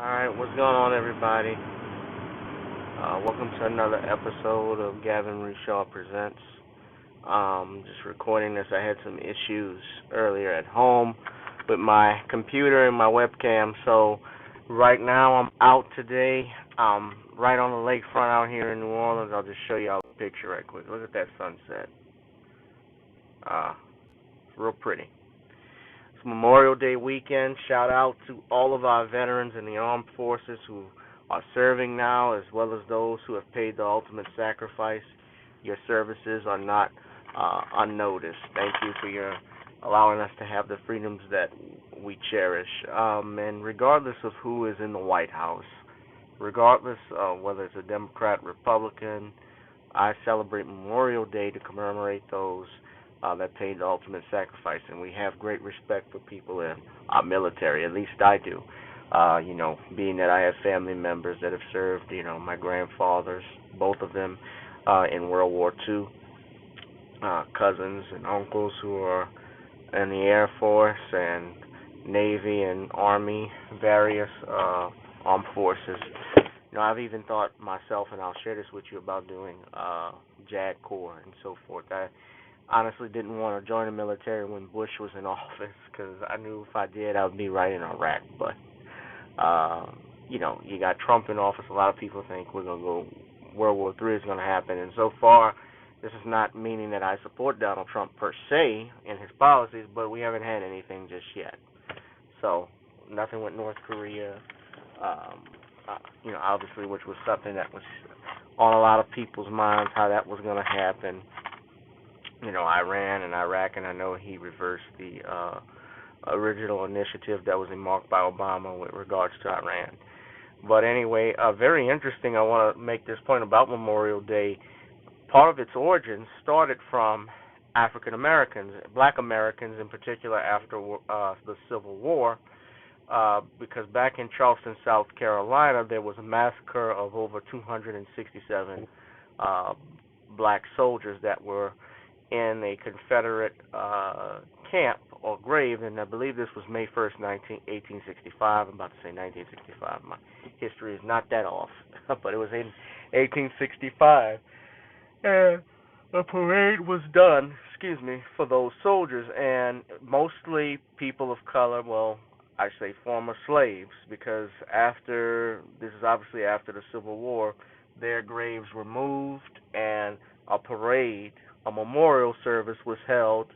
Alright, what's going on, everybody? Welcome to another episode of Gavin Richard Presents. Just recording this. I had some issues earlier at home with my computer and my webcam, so right now I'm out today. Right on the lakefront out here in New Orleans. I'll just show you all the picture right quick. Look at that sunset. Real pretty. It's Memorial Day weekend. Shout out to all of our veterans in the armed forces who are serving now, as well as those who have paid the ultimate sacrifice. Your services are not unnoticed. Thank you for your allowing us to have the freedoms that we cherish. And regardless of who is in the White House, regardless of whether it's a Democrat, Republican, I celebrate Memorial Day to commemorate those that paid the ultimate sacrifice, and we have great respect for people in our military. At least I do. Being that I have family members that have served. My grandfathers, both of them, in World War II. Cousins and uncles who are in the Air Force and Navy and Army, various armed forces. I've even thought myself, and I'll share this with you, about doing JAG Corps and so forth. I honestly didn't want to join the military when Bush was in office because I knew if I did, I would be right in Iraq. But, you got Trump in office. A lot of people think we're going to go, World War III is going to happen. And so far, this is not meaning that I support Donald Trump per se in his policies, but we haven't had anything just yet. So, nothing with North Korea, obviously, which was something that was on a lot of people's minds, how that was going to happen. Iran and Iraq, and I know he reversed the original initiative that was embarked by Obama with regards to Iran. But anyway, very interesting. I want to make this point about Memorial Day. Part of its origins started from African Americans, Black Americans in particular, after the Civil War, because back in Charleston, South Carolina, there was a massacre of over 267 black soldiers that were in a Confederate camp or grave, and I believe this was May 1st, 1865. I'm about to say 1965. My history is not that off, but it was in 1865. And a parade was done, for those soldiers, and mostly people of color, well, I say former slaves, because this is obviously after the Civil War, their graves were moved, and a parade, a memorial service was held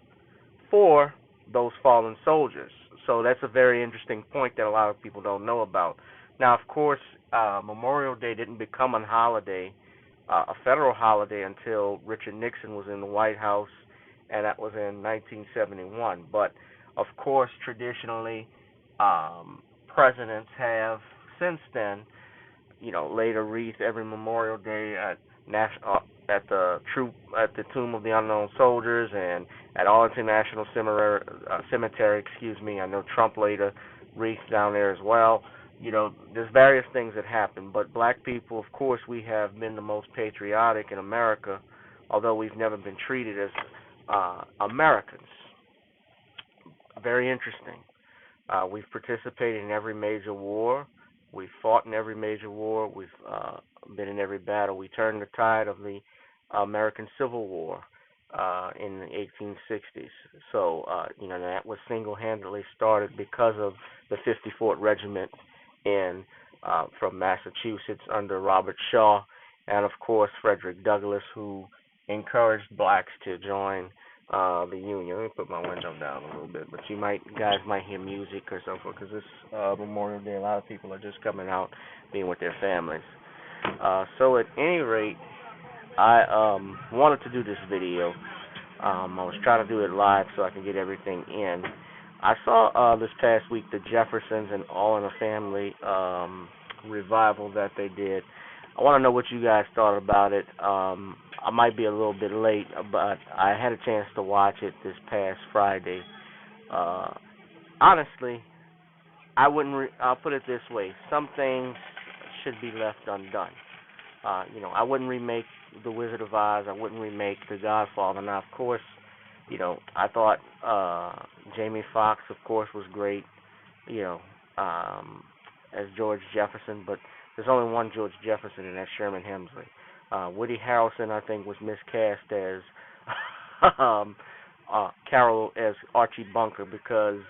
for those fallen soldiers. So that's a very interesting point that a lot of people don't know about. Now, of course, Memorial Day didn't become a federal holiday until Richard Nixon was in the White House, and that was in 1971. But, of course, traditionally, presidents have since then, laid a wreath every Memorial Day at the Tomb of the Unknown Soldiers and at Arlington National Cemetery. I know Trump laid a wreath down there as well. There's various things that happen, but black people, of course, we have been the most patriotic in America, although we've never been treated as Americans. Very interesting. We've participated in every major war. We've fought in every major war. We've been in every battle. We turned the tide of the American Civil War in the 1860s. So, that was single-handedly started because of the 54th Regiment from Massachusetts under Robert Shaw, and of course Frederick Douglass, who encouraged blacks to join the Union. Let me put my window down a little bit, but guys might hear music or something, because this Memorial Day, a lot of people are just coming out, being with their families. So at any rate, I wanted to do this video. I was trying to do it live so I can get everything in. I saw this past week the Jeffersons and All in the Family revival that they did. I want to know what you guys thought about it. I might be a little bit late, but I had a chance to watch it this past Friday. Honestly, I'll put it this way. Some things should be left undone. I wouldn't remake The Wizard of Oz. I wouldn't remake The Godfather. Now, of course, I thought Jamie Foxx, of course, was great. as George Jefferson, but there's only one George Jefferson, and that's Sherman Hemsley. Woody Harrelson, I think, was miscast as um, Carroll as Archie Bunker because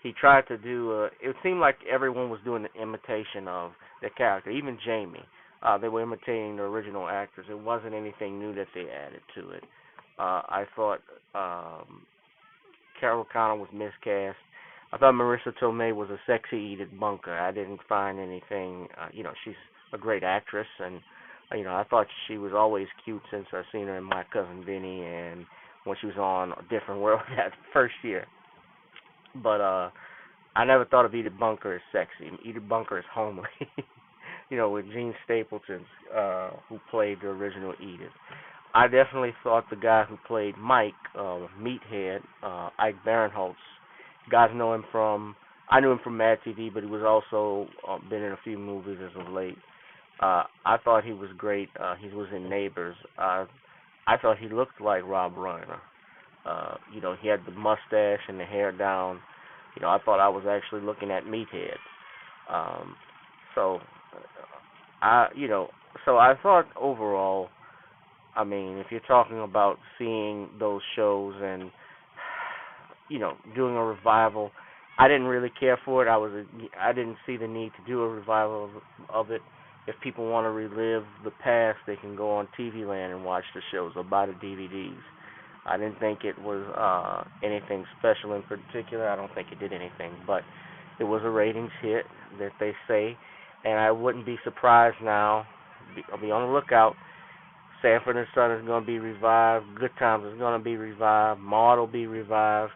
he tried to do. It seemed like everyone was doing an imitation of the character, even Jamie. They were imitating the original actors. It wasn't anything new that they added to it. I thought Carol Connor was miscast. I thought Marissa Tomei was a sexy Edith Bunker. I didn't find anything. She's a great actress, and I thought she was always cute since I've seen her in My Cousin Vinny and when she was on A Different World that first year. But I never thought of Edith Bunker as sexy. Edith Bunker is homely. With Gene Stapleton, who played the original Edith. I definitely thought the guy who played Mike, Meathead, Ike Barinholtz, guys know him from, I knew him from Mad TV, but he was also been in a few movies as of late. I thought he was great. He was in Neighbors. I thought he looked like Rob Reiner. He had the mustache and the hair down. I thought I was actually looking at Meathead. So I thought overall, if you're talking about seeing those shows and, doing a revival, I didn't really care for it. I didn't see the need to do a revival of it. If people want to relive the past, they can go on TV Land and watch the shows or buy the DVDs. I didn't think it was anything special in particular. I don't think it did anything, but it was a ratings hit that they say, and I wouldn't be surprised now. I'll be on the lookout. Sanford and Son is going to be revived. Good Times is going to be revived. Maude will be revived.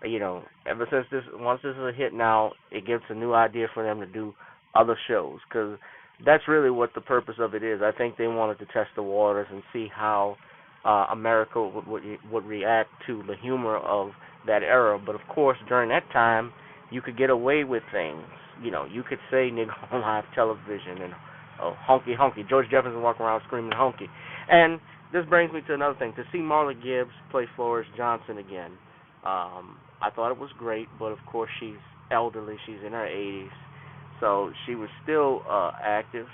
Ever since once this is a hit now, it gives a new idea for them to do other shows, because that's really what the purpose of it is. I think they wanted to test the waters and see how America would react to the humor of that era. But of course, during that time, you could get away with things. You could say nigga on live television and honky honky. George Jefferson walking around screaming honky. And this brings me to another thing. To see Marla Gibbs play Florence Johnson again, I thought it was great. But of course, she's elderly. She's in her 80s, so she was still active,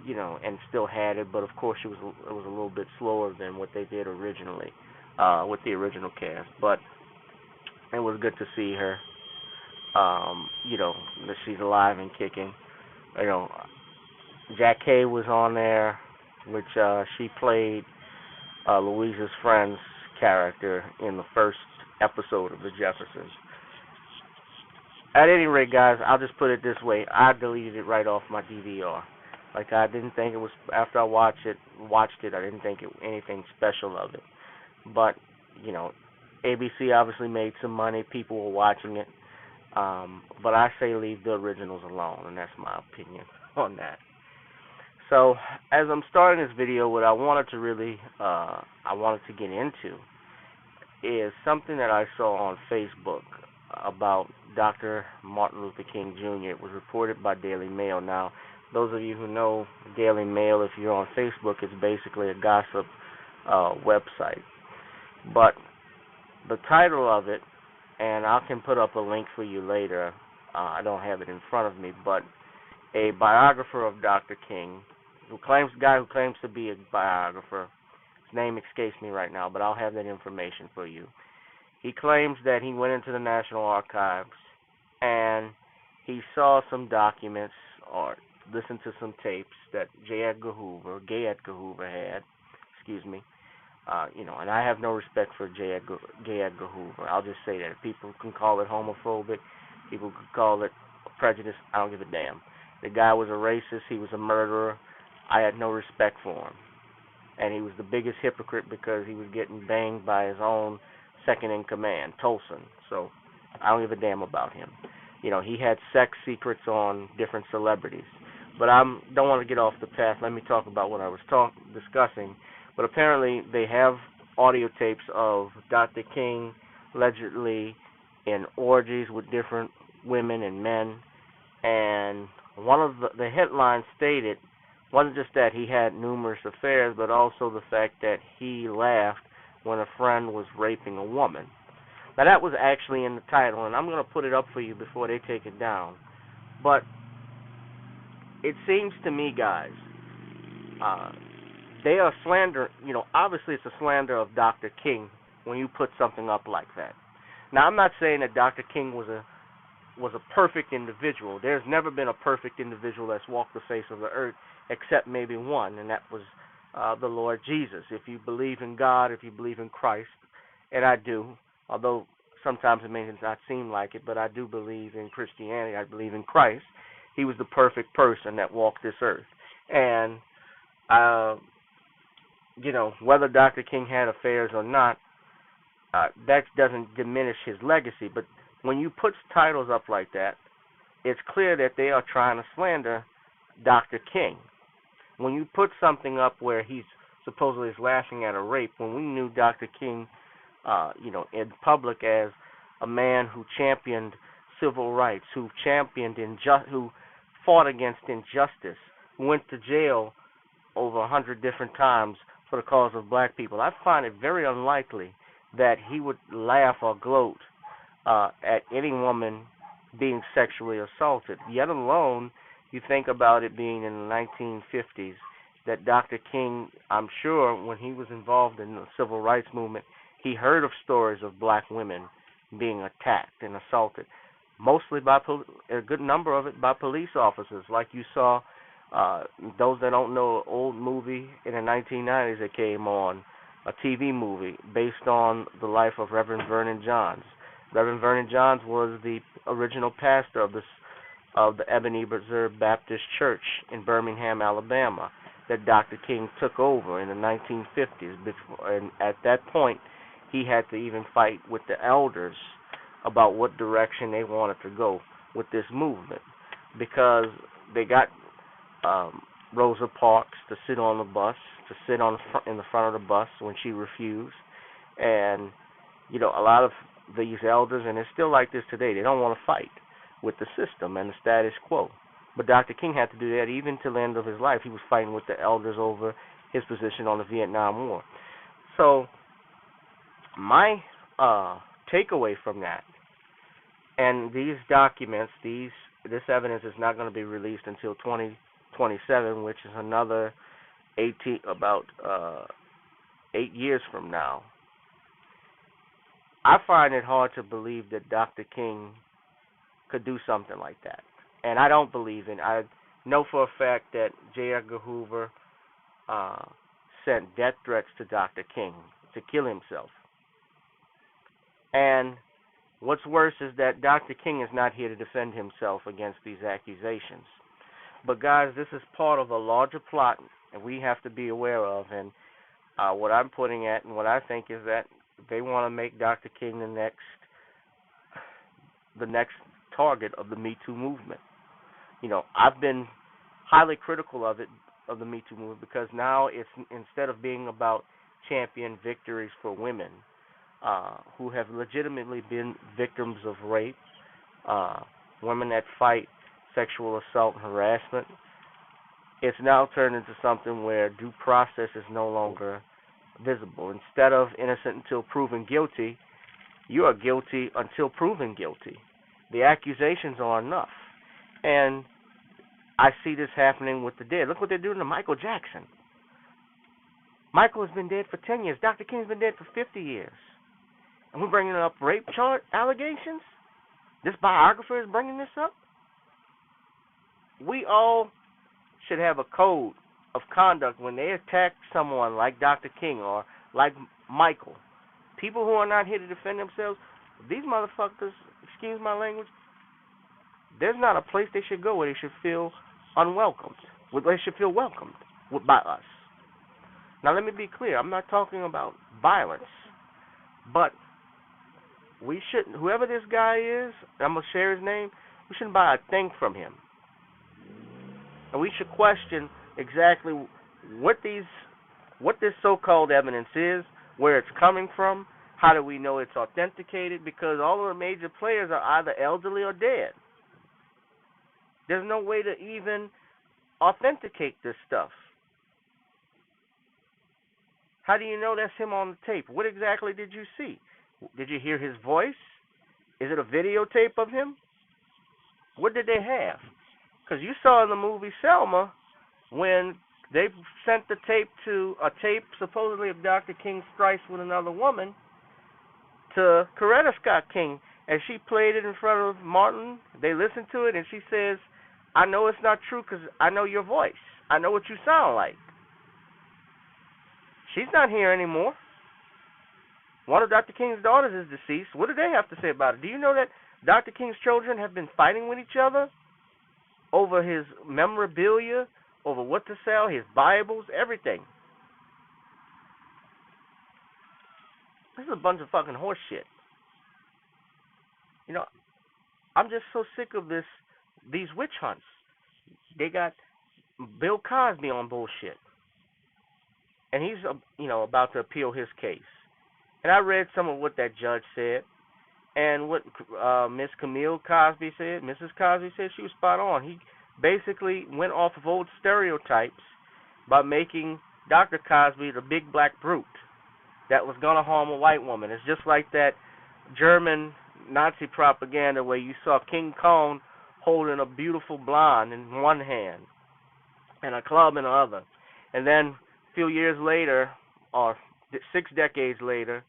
and still had it. But of course, it was a little bit slower than what they did originally with the original cast. But it was good to see her. That she's alive and kicking. Jack Kay was on there, which she played Louisa's friend's character in the first episode of The Jeffersons. At any rate, guys, I'll just put it this way. I deleted it right off my DVR. Like, I didn't think it was, after I watched it, I didn't think anything special of it. But, ABC obviously made some money. People were watching it. But I say leave the originals alone, and that's my opinion on that. So, as I'm starting this video, what I wanted to get into is something that I saw on Facebook about Dr. Martin Luther King Jr. It was reported by Daily Mail. Now, those of you who know Daily Mail, if you're on Facebook, it's basically a gossip website. But the title of it, and I can put up a link for you later, I don't have it in front of me, but a biographer of Dr. King, guy who claims to be a biographer, his name escapes me right now, but I'll have that information for you. He claims that he went into the National Archives and he saw some documents or listened to some tapes that Gay Edgar Hoover had, and I have no respect for Gay Edgar Hoover. I'll just say that. If people can call it homophobic, people can call it prejudice, I don't give a damn. The guy was a racist, he was a murderer. I had no respect for him. And he was the biggest hypocrite because he was getting banged by his own second in command, Tolson. So I don't give a damn about him. He had sex secrets on different celebrities. But I don't want to get off the path. Let me talk about what I was discussing. But apparently they have audio tapes of Dr. King allegedly in orgies with different women and men. And one of the headlines stated wasn't just that he had numerous affairs, but also the fact that he laughed when a friend was raping a woman. Now that was actually in the title, and I'm going to put it up for you before they take it down. But it seems to me, guys, uh, they are slander. Obviously, it's a slander of Dr. King when you put something up like that. Now, I'm not saying that Dr. King was a perfect individual. There's never been a perfect individual that's walked the face of the earth, except maybe one, and that was the Lord Jesus. If you believe in God, if you believe in Christ, and I do, although sometimes it may not seem like it, but I do believe in Christianity. I believe in Christ. He was the perfect person that walked this earth. And, whether Dr. King had affairs or not, that doesn't diminish his legacy. But when you put titles up like that, it's clear that they are trying to slander Dr. King. When you put something up where he's supposedly is laughing at a rape, when we knew Dr. King, in public as a man who championed civil rights, who who fought against injustice, who went to jail over 100 different times for the cause of black people, I find it very unlikely that he would laugh or gloat at any woman being sexually assaulted. Yet alone, you think about it being in the 1950s, that Dr. King, I'm sure, when he was involved in the civil rights movement, he heard of stories of black women being attacked and assaulted, mostly by a good number of it by police officers, like you saw. Those that don't know, an old movie in the 1990s that came on, a TV movie based on the life of Reverend Vernon Johns. Reverend Vernon Johns was the original pastor of the Ebenezer Baptist Church in Birmingham, Alabama, that Dr. King took over in the 1950s. And at that point, he had to even fight with the elders about what direction they wanted to go with this movement, because they got Rosa Parks to sit on the bus, to sit in the front of the bus when she refused. And, a lot of these elders, and it's still like this today, they don't want to fight with the system and the status quo. But Dr. King had to do that even to the end of his life. He was fighting with the elders over his position on the Vietnam War. So my takeaway from that, and these documents, this evidence is not going to be released until 2027, which is another 8 years from now. I find it hard to believe that Dr. King could do something like that. And I don't believe in it. I know for a fact that J. Edgar Hoover sent death threats to Dr. King to kill himself. And what's worse is that Dr. King is not here to defend himself against these accusations. But guys, this is part of a larger plot that we have to be aware of. And what I'm putting at and what I think is that they want to make Dr. King the next target of the Me Too movement. I've been highly critical of the Me Too movement, because now it's, instead of being about champion victories for women who have legitimately been victims of rape, women that fight sexual assault and harassment, it's now turned into something where due process is no longer visible. Instead of innocent until proven guilty, you are guilty until proven guilty. The accusations are enough. And I see this happening with the dead. Look what they're doing to Michael Jackson. Michael has been dead for 10 years. Dr. King's been dead for 50 years. And we're bringing up rape allegations? This biographer is bringing this up? We all should have a code of conduct when they attack someone like Dr. King or like Michael. People who are not here to defend themselves, these motherfuckers, excuse my language, there's not a place they should go where they should feel unwelcomed, where they should feel welcomed by us. Now, let me be clear. I'm not talking about violence, but we shouldn't, whoever this guy is, I'm going to share his name, we shouldn't buy a thing from him. And we should question exactly what this so-called evidence is, where it's coming from, how do we know it's authenticated, because all of the major players are either elderly or dead. There's no way to even authenticate this stuff. How do you know that's him on the tape? What exactly did you see? Did you hear his voice? Is it a videotape of him? What did they have? Because you saw in the movie Selma when they sent the tape to a tape supposedly of Dr. King's strikes with another woman to Coretta Scott King, and she played it in front of Martin. They listened to it, and she says, "I know it's not true because I know your voice. I know what you sound like." She's not here anymore. One of Dr. King's daughters is deceased. What do they have to say about it? Do you know that Dr. King's children have been fighting with each other over his memorabilia, over what to sell, his Bibles, everything? This is a bunch of fucking horse shit. You know, I'm just so sick of these witch hunts. They got Bill Cosby on bullshit, and he's about to appeal his case. And I read some of what that judge said, and what Miss Camille Cosby said. Mrs. Cosby said she was spot on. He basically went off of old stereotypes by making Dr. Cosby the big black brute that was gonna harm a white woman. It's just like that German Nazi propaganda where you saw King Kong holding a beautiful blonde in one hand and a club in the other. And then a few years later, or 6 decades later,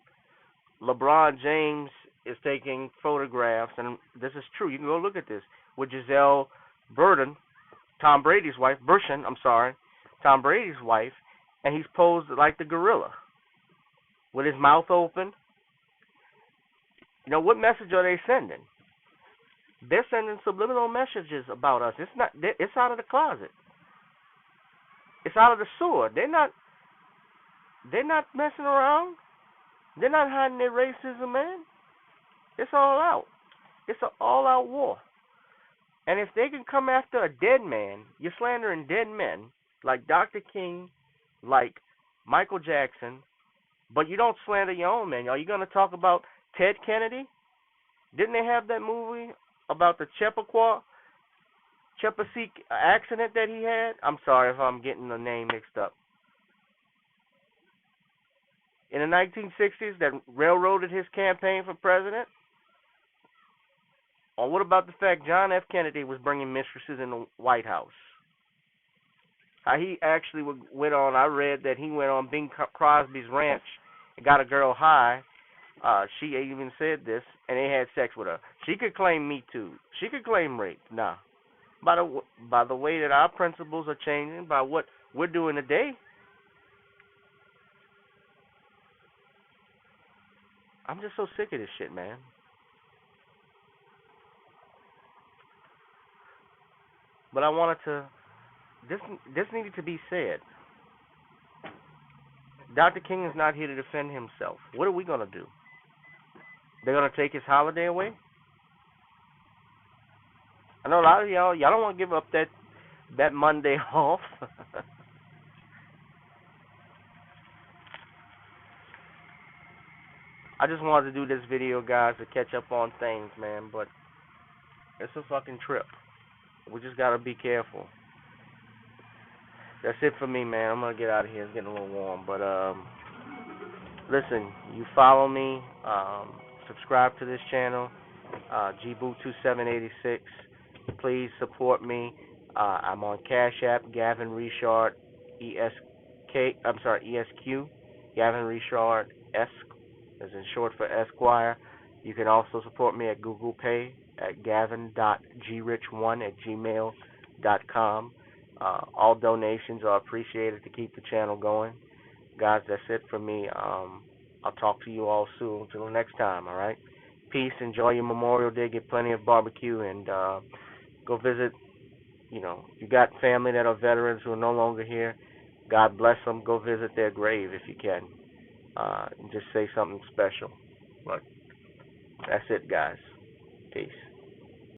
LeBron James is taking photographs, and this is true, you can go look at this, with Giselle Burden, Tom Brady's wife, Tom Brady's wife, and he's posed like the gorilla with his mouth open. You know, what message are they sending? They're sending subliminal messages about us. It's out of the closet. It's out of the sewer. They're not messing around. They're not hiding their racism, man. It's all out. It's an all-out war. And if they can come after a dead man, you're slandering dead men like Dr. King, like Michael Jackson, but you don't slander your own man. Are you going to talk about Ted Kennedy? Didn't they have that movie about the Chepaquah accident that he had? I'm sorry if I'm getting the name mixed up. In the 1960s that railroaded his campaign for president? Or what about the fact John F. Kennedy was bringing mistresses in the White House? How he actually went on, I read that he went on Bing Crosby's ranch and got a girl high. She even said this, and they had sex with her. She could claim Me Too. She could claim rape. Nah. By the way that our principles are changing, by what we're doing today, I'm just so sick of this shit, man. But I wanted to, this needed to be said. Dr. King is not here to defend himself. What are we going to do? They're going to take his holiday away? I know a lot of y'all don't want to give up that Monday off. I just wanted to do this video, guys, to catch up on things, man, but it's a fucking trip. We just got to be careful. That's it for me, man. I'm going to get out of here. It's getting a little warm. But, listen, you follow me. Subscribe to this channel, GBoo2786. Please support me. I'm on Cash App, GavinRichardEsq. GavinRichardEsq, as in short for Esquire. You can also support me at Google Pay at gavin.grich1@gmail.com. All donations are appreciated to keep the channel going. Guys, that's it for me. I'll talk to you all soon. Until the next time, all right? Peace. Enjoy your Memorial Day. Get plenty of barbecue and go visit. You know, you got family that are veterans who are no longer here. God bless them. Go visit their grave if you can. And just say something special. But that's it, guys. Peace.